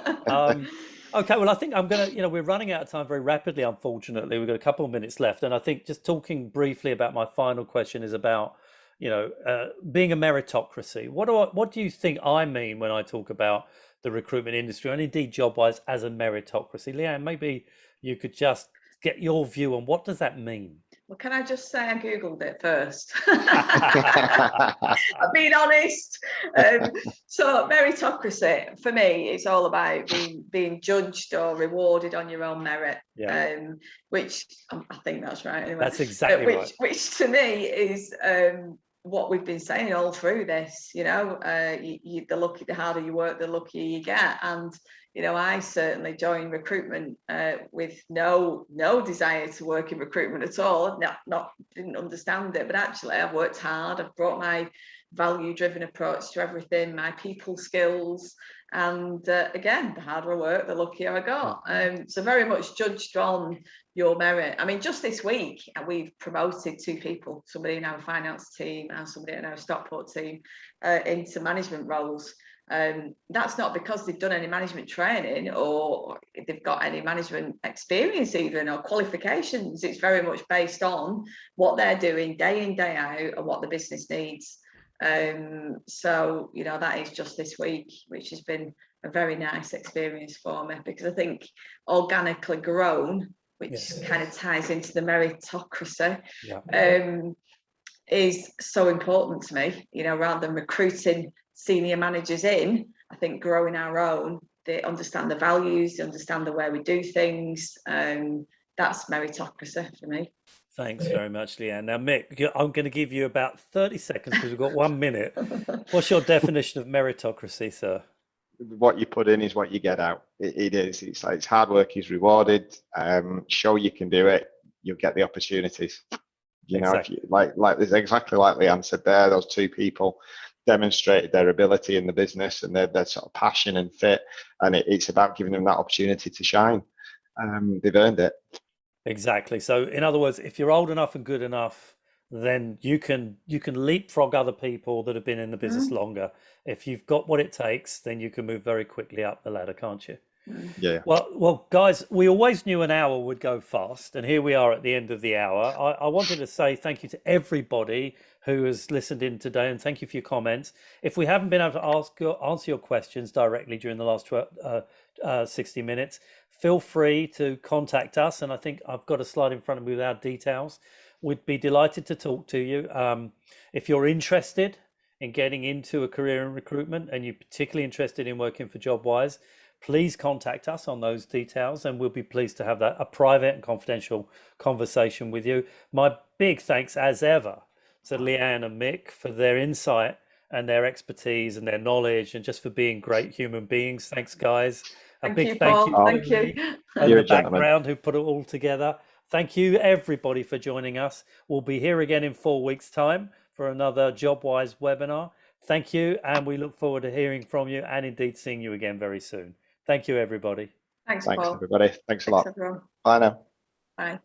Okay, well, I think I'm gonna. We're running out of time very rapidly. Unfortunately, we've got a couple of minutes left, and I think just talking briefly about my final question is about being a meritocracy. What do you think I mean when I talk about the recruitment industry, and indeed Jobwise, as a meritocracy? Leanne, maybe you could just get your view on what does that mean? Well, can I just say I Googled it first? I'm being honest. So meritocracy, for me, it's all about being judged or rewarded on your own merit. Yeah. Which I think that's right. Anyway. That's exactly right. Which to me is what we've been saying all through this. The harder you work, the luckier you get. And I certainly joined recruitment with no desire to work in recruitment at all. Didn't understand it, but actually I've worked hard. I've brought my value-driven approach to everything, my people skills, and again, the harder I work, the luckier I got. So very much judged on your merit. I mean, just this week we've promoted 2 people, somebody in our finance team and somebody in our Stockport team, into management roles. That's not because they've done any management training or they've got any management experience even, or qualifications. It's very much based on what they're doing day in, day out, and what the business needs. So that is just this week, which has been a very nice experience for me, because I think organically grown, which kind of ties into the meritocracy, is so important to me. Rather than recruiting senior managers in, I think growing our own, they understand the values, they understand the way we do things. That's meritocracy for me. Thanks very much, Leanne. Now, Mick, I'm going to give you about 30 seconds because we've got 1 minute. What's your definition of meritocracy, sir? What you put in is what you get out. It is. It's like hard work is rewarded. Show you can do it. You'll get the opportunities. Exactly. If you like there's exactly like Leanne said there. Those 2 people demonstrated their ability in the business and their sort of passion and fit, and it's about giving them that opportunity to shine. They've earned it. Exactly. So in other words, if you're old enough and good enough, then you can leapfrog other people that have been in the business longer. If you've got what it takes, then you can move very quickly up the ladder, can't you? Yeah. Well, guys, we always knew an hour would go fast, and here we are at the end of the hour. I wanted to say thank you to everybody who has listened in today, and thank you for your comments. If we haven't been able to answer your questions directly during the last 60 minutes, feel free to contact us, and I think I've got a slide in front of me with our details. We'd be delighted to talk to you. If you're interested in getting into a career in recruitment, and you're particularly interested in working for Jobwise, please contact us on those details, and we'll be pleased to have a private and confidential conversation with you. My big thanks, as ever, to Leanne and Mick for their insight and their expertise and their knowledge, and just for being great human beings. Thanks, guys. Thank Big you, thank Paul. you to Thank Lee you. and You're the a gentleman. background who put it all together. Thank you, everybody, for joining us. We'll be here again in 4 weeks' time for another Jobwise webinar. Thank you, and we look forward to hearing from you and indeed seeing you again very soon. Thank you, everybody. Thanks, Thanks, Paul. everybody. Thanks a Thanks, lot. everyone. Bye now. Bye.